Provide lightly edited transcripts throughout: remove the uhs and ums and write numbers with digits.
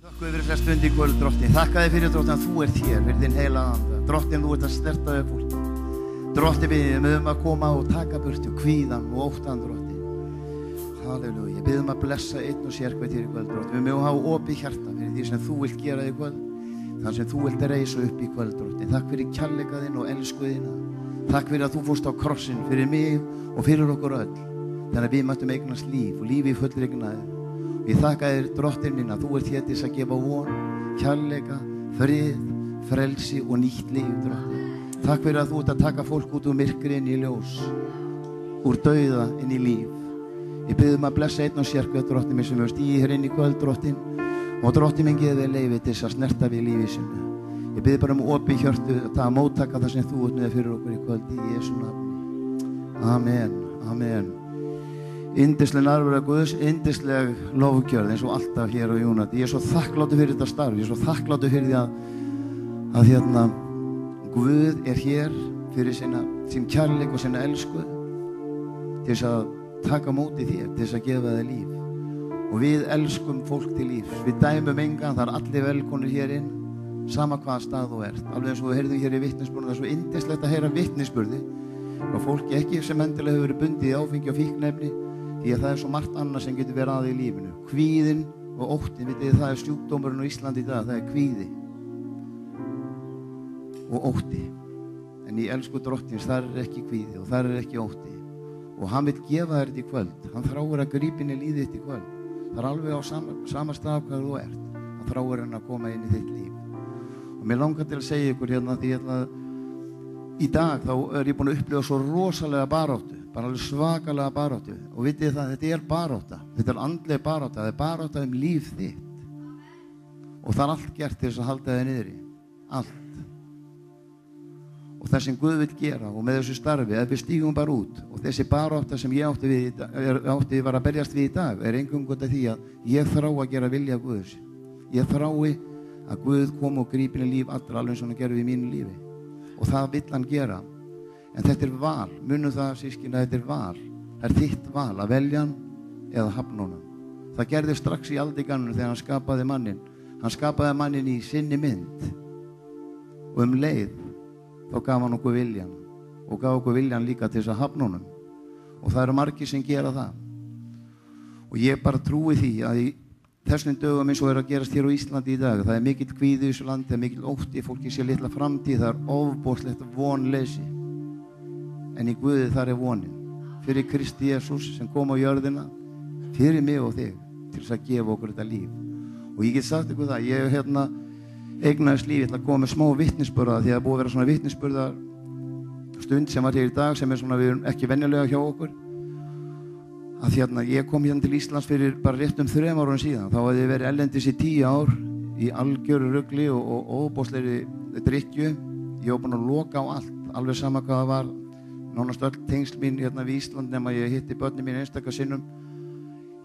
Guð fyrir þessa stund í kvöld, Drottinn. Þakka þér fyrir, Drottinn, að þú ert hér, fyrir þinn heilaga anda. Drottinn, þú ert að sterta þau fólki. Drottinn, við biðum að koma og taka burtu kvíðan og óttan, Drottinn. Halleluja. Ég biðum að blessa einn og sér hvað þér í kvöld, Drottinn. Við mögum hafa opið hjarta fyrir því sem þú vilt gera í kvöld, þann sem þú vilt reisa upp í kvöld, Drottinn. Takk fyrir kærleika þinn og elsku þína. Takk fyrir að þú fórst á krossinn fyrir mig og fyrir okkur öll. Þannig að við mættum eignast líf og lífi í fullri gnægð. Ég þakka þér, Drottinn minn, að þú ert hér til þess að gefa von, kærleika, frið, frelsi og nýtt líf, Drottinn. Takk fyrir að þú ert að taka fólk út úr myrkri inn í ljós, úr dauða inn í líf. Ég biðum að blessa einn og sér hver, Drottinn minn, sem hefur stigið hér inn í kvöld, Drottinn. Og Drottinn minn, geði þér leyfi til þess að snerta við lífið sínu. Ég biði bara opið hjörtu að móttaka það sem þú ert með fyrir okkur í kvöld í Jesú nafni. Amen, amen. Yndisleg nærvera Guðs, yndisleg lofgjörð eins og alltaf hér á Unity. Ég svo þakkláttur fyrir þetta starf, ég svo þakkláttur fyrir því að Guð hér fyrir sín kærleik og sína elsku til þess að taka móti þér, til þess að gefa þér líf. Og við elskum fólk til líf. Við dæmum engan, það allir velkonir hér inn, sama hvaða stað þú ert. Alveg eins og við heyrðum hér í vitnisspurði, það svo yndislegt að heyra vitnisspurði frá fólki ekki sem endilega hefur verið bundið í áfengi og fíkniefni. Því að það svo margt annað sem getur verið að í lífinu. Kvíðin og óttin, vitið það sjúkdómurinn á Íslandi í dag, það kvíði og ótti. En í elsku Drottins, þar ekki kvíði og þar ekki ótti. Og hann vill gefa þér þetta í kvöld. Hann þráir að grípa inn í lífið þitt í kvöld. Það alveg á sama stað hvað þú ert. Hann þráir hann að koma inn í þitt líf. Og mér langar til að segja ykkur hérna því að í dag þá ég búin að upplifa svo rosalega baráttu. Bara alveg svakalega baráttu. Og vitið það, þetta barátta. Þetta andleg barátta. Það barátta líf þitt. Og það allt gert til þess að halda þig niðri. Allt. Og það sem Guð vill gera og með þessu starfi, ef við stígum bara út og þessi barátta sem ég átti var að berjast við í dag eingöngu út af því að ég þrái að gera vilja Guðs. Ég þrái að Guð kom og grípi inn í líf allra alveg eins og hann gerði í mínu lífi. Og það vill hann gera. En þetta val, munum það sískin að þetta val. Það þitt val að velja hann eða hafna honum. Það gerði strax í aldingarnum þegar hann skapaði mannin. Hann skapaði mannin í sinni mynd. Og leið, þá gaf hann okkur viljan. Og gaf okkur viljan líka til þess að hafna honum. Og það eru margir sem gera það. Og ég bara trúi því að í þessum dögum eins og að gerast hér á Íslandi í dag, það mikill kvíði í þessu landi, það mikill ótti, fólki sé litla framtíð, það ofboðslegt vonleysi. En í Guði þar vonin. Fyrir Kristi Jesús sem kom á jörðina, fyrir mig og þig, til þess að gefa okkur þetta líf. Og ég get sagt ykkur það, ég eignaðist líf, ég ætla að koma með smá vitnisburða, því að búið að vera svona vitnisburða stund sem var hér í dag, sem svona við erum ekki venjulega hjá okkur. Að ég kom hérna til Íslands fyrir bara rétt 3 árum síðan. Þá hafði ég verið erlendis í 10 ár, í algjöru rugli og óbóðslegri drykkju. Ég var búinn að loka á allt, alveg sama hvað það var. Nánast öll tengsl mín hérna við Ísland nema ég hitti börnin mín einstaka sinnum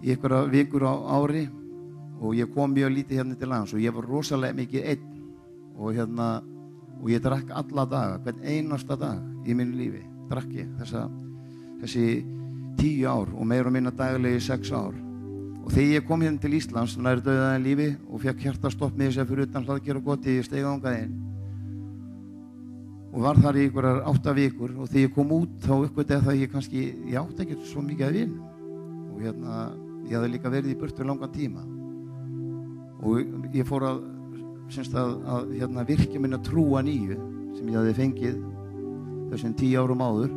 í einhverja vikur á ári og ég kom mjög lítið hérna til lands og ég var rosalega mikið einn og ég drakk alla daga, hvern einasta dag í mínu lífi drakk ég þessi 10 ár og meira og minna daglega í 6 ár. Og þegar ég kom hérna til Íslands nær dauðaðan lífi og fekk hjartastopp með þess að fyrir utan Hlaðgerðarkoti ég steig þangað inn og var þar í einhverjar 8 vikur og þegar ég kom út þá uppgötaði það ég átti ekki svo mikið að vinna og ég hafði líka verið í burtu langan tíma og ég fór að virkja minna trúa nýju sem ég hafði fengið þessum 10 árum áður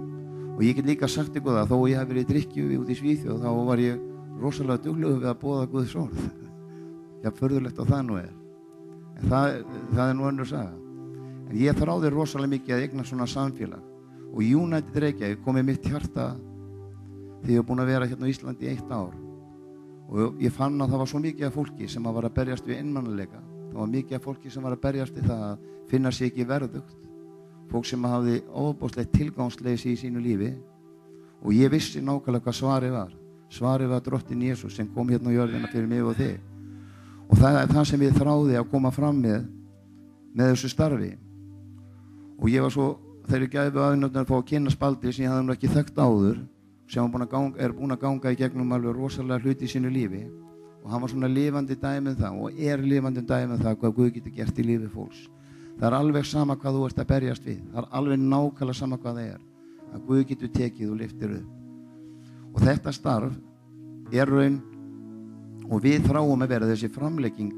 og ég get líka sagt ykkur það þó ég hef verið í drykkju út í Svíþjóð þá var ég rosalega duglegur við að boða Guðs orð. Furðulegt og það nú en það nú önnur saga. En ég þráði rosalega mikið að eigna svona samfélag og í United Reykjavík kom mitt hjarta þegar ég var búinn að vera hérna á Íslandi í 1 ár og ég fann að það var svo mikið af fólki sem var að berjast við einmanaleika. Það var mikið af fólki sem var að berjast við það að finna sig ekki verðugt. Fólk sem hafði ofboðslegt tilgangsleysi í sínu lífi og ég vissi nákvæmlega hvað svarið var. Svarið var Drottinn Jesús sem kom hérna á jörðina fyrir mig og þig. Og það það sem ég þráði að koma fram með þessu starfi. Og ég var svo, þegar ég gæfi aðnöfnir að fá að kynna Baldur sem ég hafði ekki þekkt áður, sem búinn að ganga í gegnum alveg rosalega hluti í sínu lífi. og hann var svona lifandi dæmi um það og lifandi dæmi um það hvað Guð getur gert í lífi fólks. Það alveg sama hvað þú ert að berjast við, það alveg nákvæmlega sama hvað það að Guð getur tekið og lyftir upp. Og þetta starf raun, og við þráum að vera þessi framlegging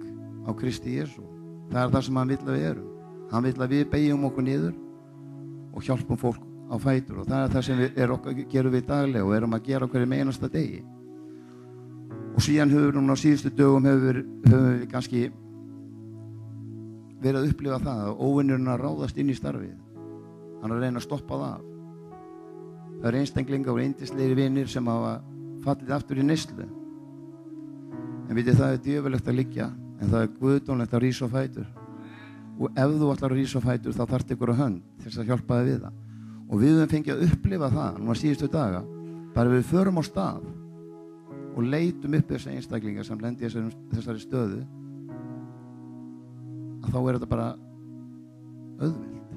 á Kristi Jesú. Það það sem hann vill að við erum. Hann vill að við beygjum okkur niður og hjálpum fólk á fætur, og það það sem við gerum við daglega og erum að gera okkur í einasta degi. Og síðan núna á síðustu dögum höfum við kannski verið að upplifa það að óvinnurinn að ráðast inn í starfið. Hann að reyna að stoppa það af. Það einstaklingar og yndislegir vinir sem hafa fallið aftur í neyslu. En vitið, það djöfulegt að liggja, en það guðdómlegt að rísa á fætur. Og ef þú ætlar að rísa á fætur, þá þarftu ykkur á hönd til þess að hjálpa þig við það. Og við höfum fengið að upplifa það núna síðustu daga, bara við förum á stað og leitum upp þessar einstaklingar sem lendi í þessari stöðu, að þá þetta bara auðvelt.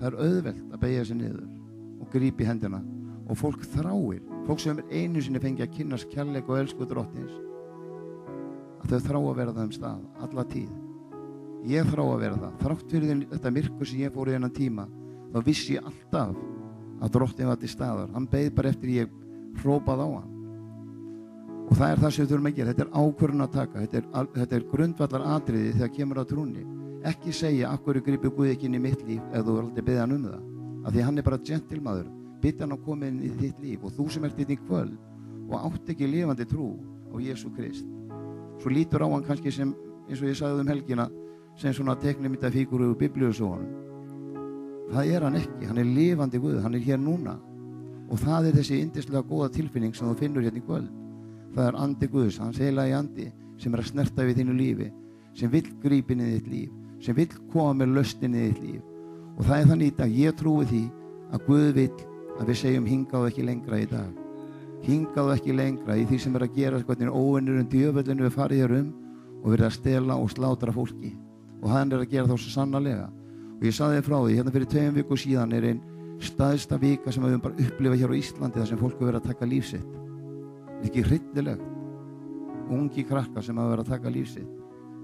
Það auðvelt að beygja sig niður og grípa í hendina, og fólk þráir, fólk sem einu sinni fengið að kynnast kærleik og elsku drottins, að þau þrá að vera það stað alla tíð. Ég þrá að vera það. Þrátt fyrir þetta myrkur sem ég fór í þennan tíma, þá vissi ég alltaf að drottinn var til staðar. Hann beið bara eftir ég hrópaði á hann. Og það það sem við þurfum að gera. Þetta ákvörðun að taka. Þetta grundvallar atriði þegar kemur á trúnni. Ekki segja af hverju grípur Guð ekki inn í mitt líf ef þú aldrei beðið hann það. Af því hann bara gentlemann. Biðja hann að koma inn í þitt líf, og þú sem ert í kvöld og átt ekki lifandi trú á Jesú Krist. Svo lítur á hann kannski sem, eins og ég sagði helgina, sem svona teiknimyndafígúru úr Biblíusögunum. Það hann ekki, hann lifandi Guð, hann hér núna. Og það þessi yndislega góða tilfinning sem þú finnur hérna í kvöld. Það andi Guðs, hans heilagi andi, sem að snerta við þínu lífi, sem vill grípa inn í þitt líf, sem vill koma með lausn inn í þitt líf. Og það þannig í dag, ég trúi því að Guð vill að við segjum hingað ekki lengra í dag. Hingað ekki lengra í því sem að gera hvernig óvinnurinn djöfullinu við farið hér og verið að stela og slátra fólki. Og hann að gera þá svo sannarlega. Og ég sagði þér frá því, hérna fyrir 2 vikum síðan ein staðsta vika sem við höfum bara upplifað hér á Íslandi, þar sem fólk hefur verið að taka líf sitt. Ekki hryllilegt. Ungi krakkar sem hafa verið að taka líf sitt.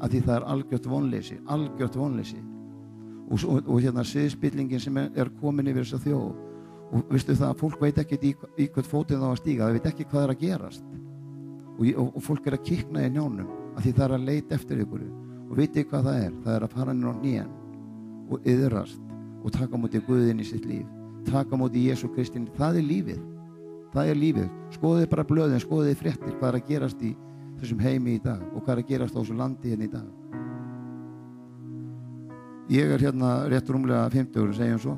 Af því það algjört vonleysi. Og hérna siðspillingin sem komin yfir þessa þjóð. Og veistu það að fólk veit ekkert í hvert fótinn þá að stíga, það veit ekki hvað að gerast. Og fólk að kikna í njánum, af því það að leita eftir ykkur. Og vitið hvað það að fara inn á hnén og iðrast og taka á móti Guðinn í sitt líf, taka á móti Jesú Kristinn. Það lífið. Skoðið bara blöðin, skoðið fréttir hvað að gerast í þessum heimi í dag og hvað að gerast á þessu landi hérna í dag. Ég hérna rétt rúmlega 50 segjum svo,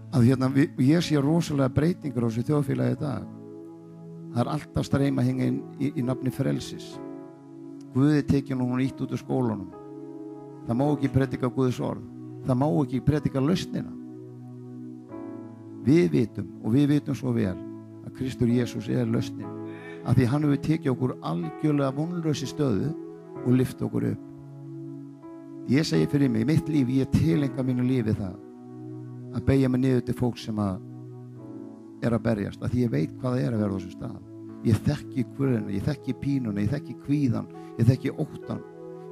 að hérna ég sé rosalega breytingur á þessu þjóðfélagi í dag. Það alltaf streyma hinga inn í nafni frelsis. Guði tekið hún ítt út úr skólunum. Það má ekki predika Guðs orð. Það má ekki predika lausnina. Við vitum svo vel að Kristur Jesús lausnin. Af því hann hefur tekið okkur algjörlega vonlausi stöðu og lyft okkur upp. Ég segi fyrir mig, í mitt líf, ég tilenga mínu lífi það að beygja mig niður til fólk sem að berjast. Af því ég veit hvað það að vera á þessum stað. Ég þekki kvörðina, ég þekki pínuna, ég þekki kvíðan, ég þekki óttan,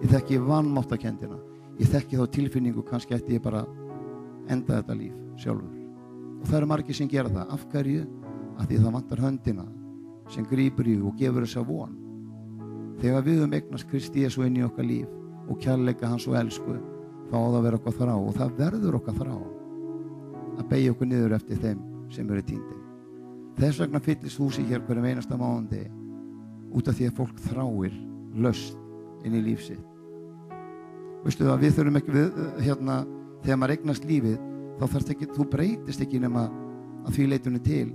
ég þekki vanmáttakendina, ég þekki þá tilfinningu, kannski ætti ég bara enda þetta líf sjálfur. Og það margir sem gera það. Af hverju? Af því það vantar höndina sem grípur í og gefur þessa von. Þegar við eignast Kristi Jesú inn í okkar líf og kærleika hans og elsku, þá á það að vera okkar þrá, og það verður okkar þrá að beygja okkur niður eftir þeim sem eru týndir. Þess vegna fyllist húsið hér hverjum einasta mánuði, út af því að fólk þráir lausn inn í líf sitt. Veistu það, við þurfum ekki hérna, þegar maður eignast lífið, þá þú breytist ekki nema að því leitunni til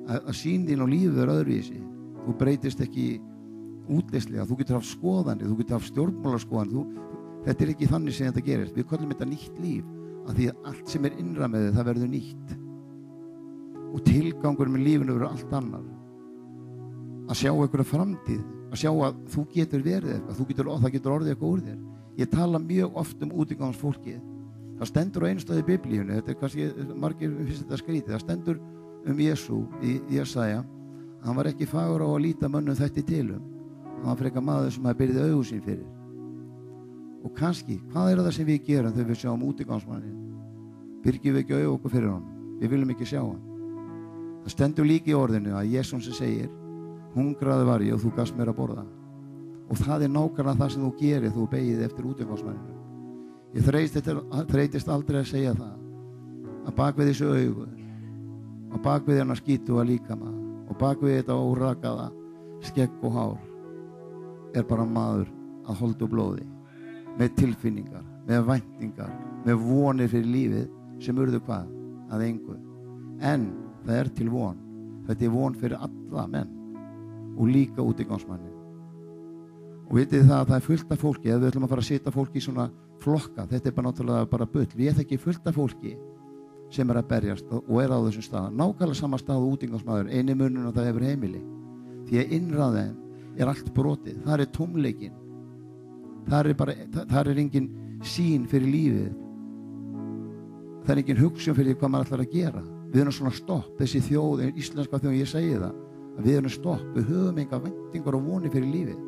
að sýn þín og lífið öðruvísi. Þú breytist ekki útleyslega, þú getur haft skoðanir, þú getur haft stjórnmálaskoðanir. Þetta ekki þannig sem þetta gerist. Við kallum þetta nýtt líf, af því að allt sem innra með þið, það verður nýtt. Og tilgangur með lífinu verður allt annar. Að sjá einhverja framtíð, að sjá að þú getur verið eitthvað, það getur orðið eitthvað úr þér. Ég tala mjög oft útigangsfólkið. Það stendur á einu stað í Biblíunni, þetta kannski margir finnst þetta skrítið, það stendur Jesú í Jesaja, hann var ekki fagur á að líta mönnum þætti til. Hann var frekar maður sem hafði byrðið augu sín fyrir. Og kannski, hvað það sem við gerum þegar við sjáum útigangsmanninn? Byrgjum við ekki augu okkur fyrir honum? Við viljum ekki sjá hann. Það stendur líka í orðinu að Jesús segir, hungraði var ég og þú gafst mér að borða. Og það nákvæmlega það sem þú gerir, þú beygið eftir útigangsmanninu. Ég þreytist aldrei að segja það, að bak við þessu augu, að bak við hennar skítu að líkama, og bak við þetta órakaða skegg og hár, er bara maður að holdu blóði, með tilfinningar, með væntingar, með vonir fyrir lífið, sem urðu hvað? Að engu. En það er til von. Þetta er von fyrir alla menn og líka útigangsmanni. Og vitið það að það er fullt af fólki, ef við ætlum að fara að setja fólki í svona flokka, þetta er bara náttúrulega bara bull. Við þekki fullt af fólki sem er að berjast og er á þessum stað. Nákvæmlega sama stað og útigangsmaður, eini munurinn og það hefur heimili. Því að innra þeim er allt brotið. Það er tómleikinn. Það er engin sýn fyrir lífið. Það er engin hugsun fyrir hvað maður ætlar að gera. Við erum svona stopp, þessi þjóð, íslenska þjóð, ég segi það, að við erum stopp, við höfum enga væntingar og vonir fyrir lífið,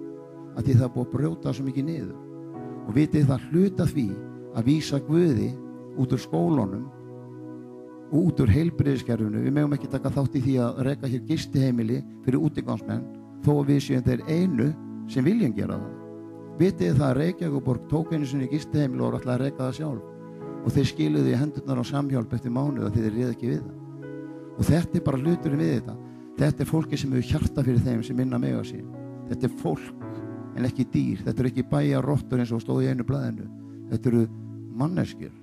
að því það er búið að brjóta svo mikið niður. Og vitið það hluta því að vísa Guði út úr skólunum og út úr heilbrigðiskerfinu. Við megum ekki taka þátt í því að reka hér gistiheimili fyrir útigangsmenn, þó að við séum þeir einu sem viljum gera það. Vitið það að Reykjavíkurborg tók einu sinni gistiheimili og ætlaði að reka það sjálf. Og þeir skiluðu í hendurnar á Samhjálp eftir mánuð að þeir réðu ekki við það. Og þetta er bara hluturinn við þetta. Þetta er fólki sem hefur hjarta fyrir þeim sem minna mega sín. Þetta er fólk en ekki dýr. Þetta eru ekki bæjarrottur eins og stóð í einu blaðinu. Þetta eru manneskjur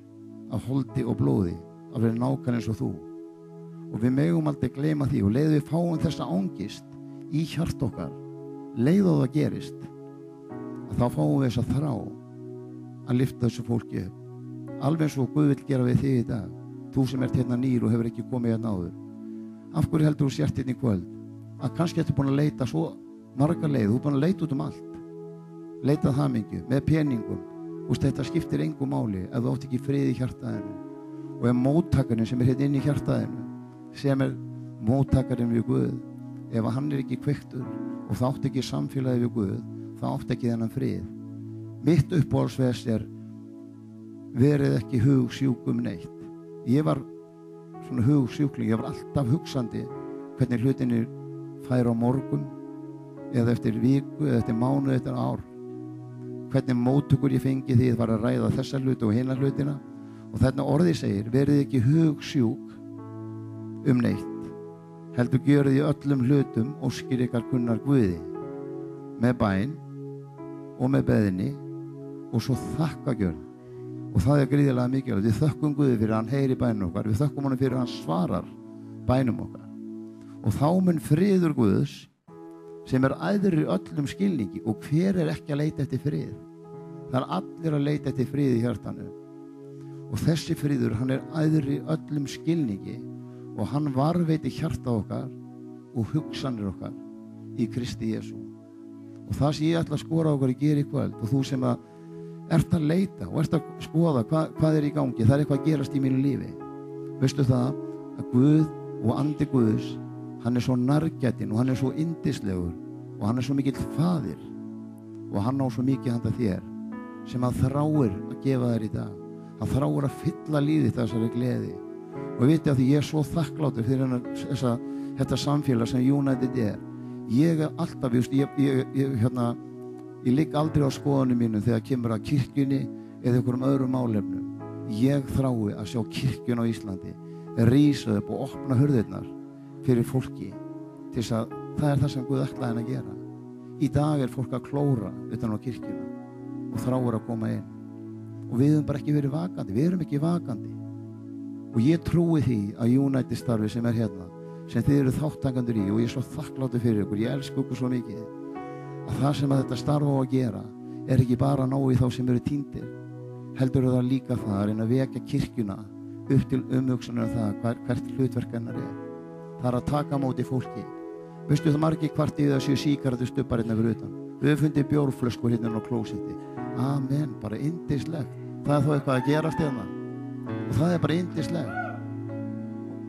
af holdi og blóði, af þeir nákvæmlega eins og þú. Og við megum aldrei gleyma því og leiðu við fáum þessa ángist í hjart okkar, leiðu það gerist, að þá fáum við þessa þrá að lyfta þessu fólki upp. Alveg eins og Guð vill gera við þig í dag, þú sem ert hérna nýr og hefur ekki komið hérna áður. Af hverju heldur þú sért hérna í kvöld? Að kannski ertu búin að leita svo marga leið, þú er búin að leita út um allt. Leitað hamingju, með peningum. Þetta skiptir engu máli ef þú átt ekki frið í hjartaðinu. Og ef móttakarinn sem er hérna inn í hjartaðinu, sem er móttakarinn við Guð, ef hann er ekki kveiktur og það átt ekki samfélagi við Guð, það átt ekki þennan frið. Mitt uppáhaldsvers er verið ekki hugsjúk neitt. Ég var svona hugsjúkling, ég var alltaf hugsandi hvernig hlutinir færu á morgun eða eftir viku eða eftir mánuð, eftir ár. Hvernig móttökur ég fengi því að fara að ræða þessa hluti og hina hlutina. Og þarna orðið segir, verið ekki hugsjúk neitt. Heldur gjörið í öllum hlutum óskir ykkar kunnar Guði með bæn og með beðinni og svo þakkagjörð. Og það er gríðarlega mikilvægt. Við þökkum Guði fyrir að hann heyri bænum okkar. Við þökkum honum fyrir að hann svarar bænum okkar. Og þá mun friður Guðs sem er æður í öllum skilningi. Og hver er ekki að leita eftir frið? Það er allir að leita eftir frið í hjartanu. Og þessi friður, hann er æður í öllum skilningi og hann varveiti hjarta okkar og hugsanir okkar í Kristi Jesú. Og það sem ég ætla að skora okkar í gera í kvöld og þú sem að ert að leita og ert að skoða hvað er í gangi, það er eitthvað að gerast í mínu lífi. Veistu það að Guð og andi Guðs, hann er svo nærgætinn og hann er svo yndislegur og hann er svo mikill faðir og hann á svo mikið handa þér sem hann þráir að gefa þér í dag. Hann þráir að fylla lífið þessari gleði. Og viti að því ég er svo þakkláttur fyrir þetta samfélag sem United er. Ég er alltaf, ég ligg aldrei á skoðunum mínum þegar kemur að kirkjunni eða einhverjum öðrum málefnum. Ég þrái að sjá kirkjun á Íslandi rísa upp og opna hurðirnar fyrir fólki til þess að það er það sem Guð ætlaði hann að gera. Í dag er fólk að klóra utan á kirkjuna og þráir að koma inn. Og við höfum bara ekki verið vakandi, við erum ekki vakandi. Og ég trúi því að United starfi sem er hérna, sem þið eru þáttakandur í og ég er svo þakkláttur fyrir ykkur, ég elsku ykkur svo mikið. Að það sem að þetta starf á að gera er ekki bara að ná í þá sem eru týndir, heldur það líka það að reyna að vekja kirkjuna upp til umhugsunar það hvert hlutverk hennar er. Það er að taka á móti fólki. Veistu það margir hvart í það séu sígarettustubbar hérna fyrir utan. Við höfum fundið bjórflöskur hérna á klósetti. Amen, bara yndislegt. Það er þó eitthvað að gerast hérna. Og það er bara yndislegt.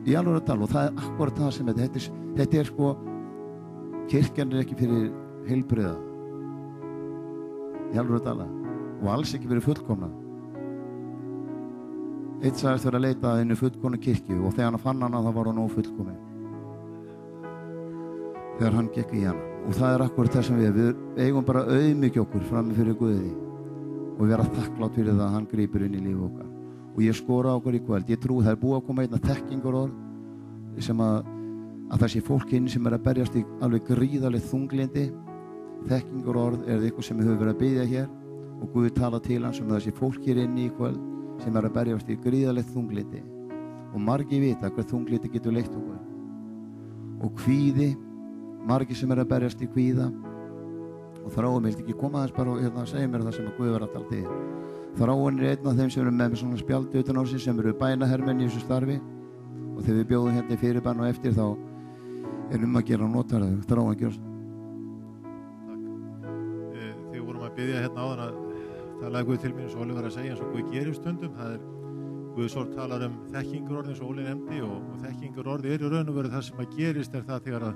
Í alveg að tala og það er akkurat það sem þetta er sko, kirkjan er ekki fyrir heilbrigða, í alvöru að tala, og alls ekki verið fullkomna. Eitt sagðist verið að leita að henni fullkomnu kirkju og þegar hann fann hana þá var hún ófullkomin. Þegar hann gekk í hana. Og það akkurat þess að við eigum bara auðmýkja okkur frammi fyrir Guði og vera þakklátt fyrir það að hann grípur inn í líf okkar. Og ég skora okkur í kvöld. Ég trúi það búið að koma einna þekkingarorð sem að það sé fólk inn sem að berjast í alveg gríðarlegt þunglindi. Þekkingarorð eitthvað sem við höfum verið að biðja hér og Guð tala til hans það sé fólk hér inni í kvöld sem að berjast í gríðarlegt þunglindi. Og margir vita hvað þunglindi getur leitt okkur. Og kvíði, margir sem að berjast í kvíða og þráin vildi ekki koma aðeins bara og segja mér það sem að Guð var að tala til. Þráin einn af þeim sem eru með svona spjaldi utan á sig sem eru bænahermenn í þessu starfi og þegar við bjóðum hérna í fyrirbæn og eftir þá að gera notar það. Þráin gjörst. Takk. Þegar vorum að biðja hérna áðan að talaði Guð til mér eins og Óli var að segja eins og Guð gerir stundum. Það Guð svo talar þekkingarorð eins og Óli nefndi og þekkingarorð í raun og veru það sem að gerist það þegar að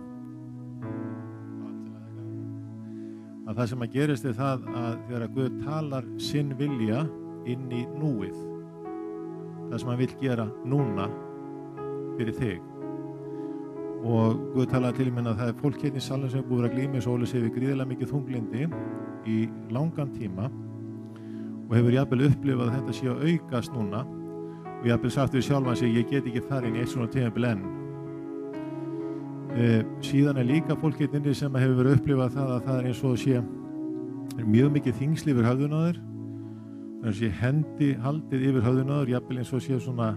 það sem að gerist það að þegar að Guð talar sinn vilja inn í núið, það sem hann vill gera núna fyrir þig. Og Guð talaði til mér að það fólk hérna í salnum sem búið að glíma eins og Óli segir við gríðarlega mikið þunglindi í langan tíma og hefur jafnvel upplifað að þetta sé að aukast núna og jafnvel sagt við sjálfan sig ég get ekki farið inn í eitt svona tímabil enn. Síðan líka fólk inni sem hefur verið upplifað það að það eins og sé mjög mikið þyngsli yfir höfðun á þér þannig að sé hendi haldið yfir höfðun á þér jafnvel eins og sé svona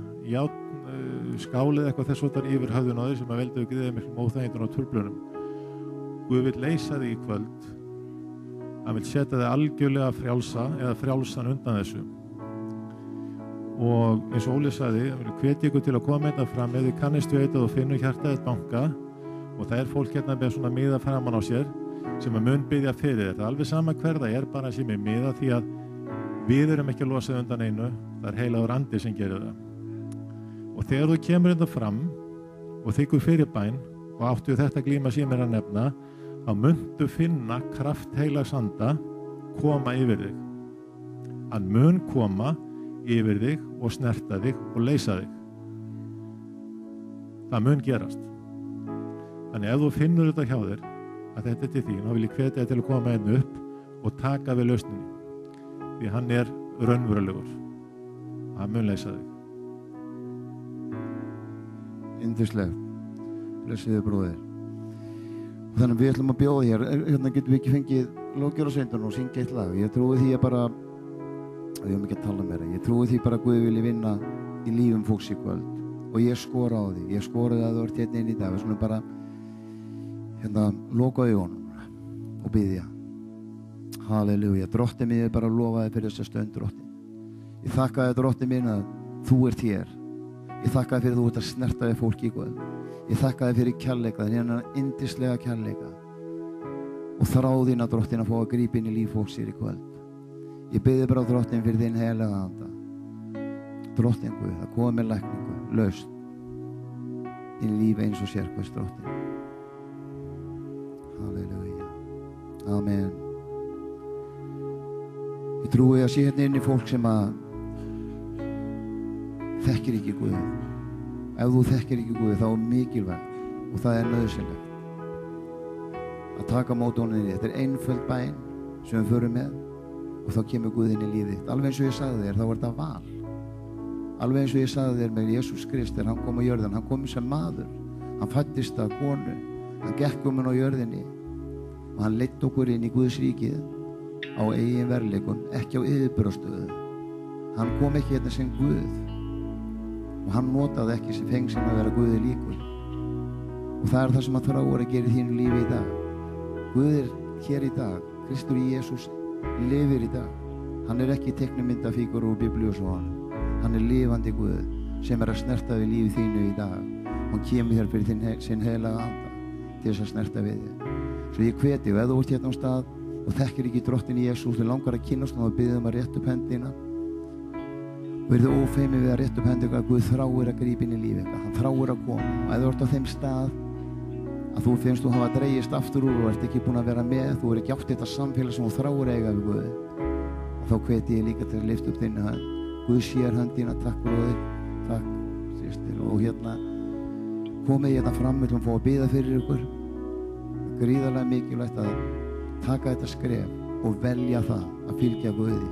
skálið eitthvað þess votar yfir höfðun á þér sem að veldu gríðið miklum óþægindum og truflunum. Guð vill leysa þig í kvöld, hann vill setja þig algjörlega frjálsa eða frjálsan undan þessu og eins og Óli sagði hvet ykkur til að koma þetta fram ef þið kannist við eitthvað og finnur hjartaðið banka og það fólk hérna með svona miða framan á sér sem að mun biðja fyrir þetta. Alveg sama hver það bara sem miða því að við erum ekki að losa undan einu, það heilagur andi sem gerir það. Og þegar þú kemur þetta fram og þykkur fyrir bæn og áttu þetta glíma sem að nefna, þá muntu finna kraft heilags anda koma yfir þig. Hann mun koma yfir þig og snerta þig og leysa þig. Það mun gerast. Þannig ef þú finnur þetta hjá þér að þetta til þín, þá vil ég hvetja þig til að koma einn upp og taka við lausninni. Því hann raunverulegur. Hann mun leysa þig. Yndislegt. Blessiði bróðir. Þannig að við ætlum að bjóða hér. Hérna getum við ekki fengið lókjörasveindun og syngja eitt lag. Ég trúi því að bara, við höfum ekki að tala meira, ég trúi því bara að Guð vilji vinna í lífum fólks í kvöld. Og ég skora á því. Ég skoraði að þú ert hérna inn í dag. Við skulum bara loka augunum og biðja. Halleluja. Drottinn minn, ég bara lofa þér fyrir þessa stund, Drottinn. Ég þakka þér, Drottinn minn, að þú ert hér. Ég þakka þér fyrir að þú ert að snerta við fólki í kvöld. Ég þakka þér fyrir kærleika, þennan yndislega kærleika. Og þráðina, Drottinn, að fá að grípa inn í líf fólks hér í kvöld. Ég biði bara, Drottinn, fyrir þinn heilaga anda. Drottinn Guð, að koma með lækningu, lausn inn í lífi eins og sérkvæðs, Drottinn. Halleluja. Amen. Ég trúi að sé hérna inn í fólk sem að þekkir ekki Guð. Ef þú þekkir ekki Guð þá mikilvægt og það nauðsynlegt að taka mót honum þér. Þetta einföld bæn sem við förum með og þá kemur Guð inn í lífið þitt. Alveg eins og ég sagði þér, þá var þetta val. Alveg eins og ég sagði þér með Jesús Krist þegar hann kom á jörðin, hann kom sem maður. Hann fæddist af konu, hann gekk hann á jörðinni og hann leiddi okkur inn í Guðs ríkið á eigin verðleikum, ekki á yfirburðastöðu. Hann kom ekki hérna sem Guð og hann notaði ekki sem feng sem að vera Guði líkur. Og það það sem að þráir að gera í þínu lífi í dag. Guð hér í dag, Kristur Jesús lifir í dag. Hann ekki teiknumyndafígur úr Biblíu og svona. Hann lifandi Guð sem að snerta við lífi þínu í dag. Hann kemur hér fyrir sinn heilaga anda til þess að snerta við þig. Svo ég hveti, ef þú ert hérna á stað og þekkir ekki Drottinn Jesús, þið langar að kynnast og biðja að rétta upp hendina og verðu ófeimið við að rétta upp hendina að Guð þráir að grípa inn í lífið ykkar. Hann þráir að koma og ef þú ert á þeim stað að þú finnst þú hafa dregist aftur úr og ert ekki búin að vera með, þú ekki átt þetta samfélag sem þú þráir eiga við Guð, þá hveti ég líka til að lyfta upp þinni hönd. Guð sér höndina, takk bróðir, takk systir. Og komið hérna fram, við ætlum að fá að biðja fyrir ykkur. Gríðarlega mikilvægt að taka þetta skref og velja það að fylgja Guði.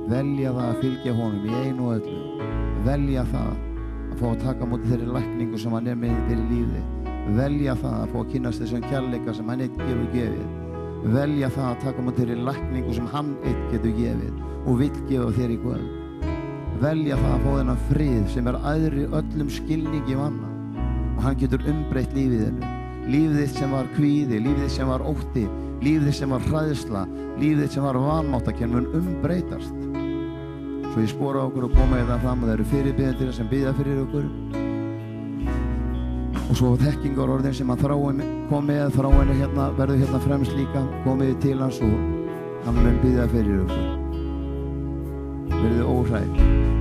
Velja það að fylgja honum í einu og öllu. Velja það að fá að taka á móti þeirri lækningu sem hann með þér í lífi. Velja það að fá að kynnast þessum kærleika sem hann eitt gefur gefið. Velja það að taka á móti þeirri lækningu sem hann eitt getur gefið og vill gefa þér í kvöld. Velja það að fá þennan frið sem æðri öllum skilningi manna og hann getur umbreytt lífið þennu. Lífið þitt sem var kvíði, lífið þitt sem var ótti, lífið þitt sem var hræðsla, lífið þitt sem var vanmáttakennd mun umbreytast. Svo ég spora okkur að koma þetta fram og það eru fyrirbiðendur sem biðja fyrir okkur. Og svo þekkingarorðin sem að þráin komið, þráin verður hérna fremst líka, komið til hans og hann mun biðja fyrir okkur. Verðið óhrædd.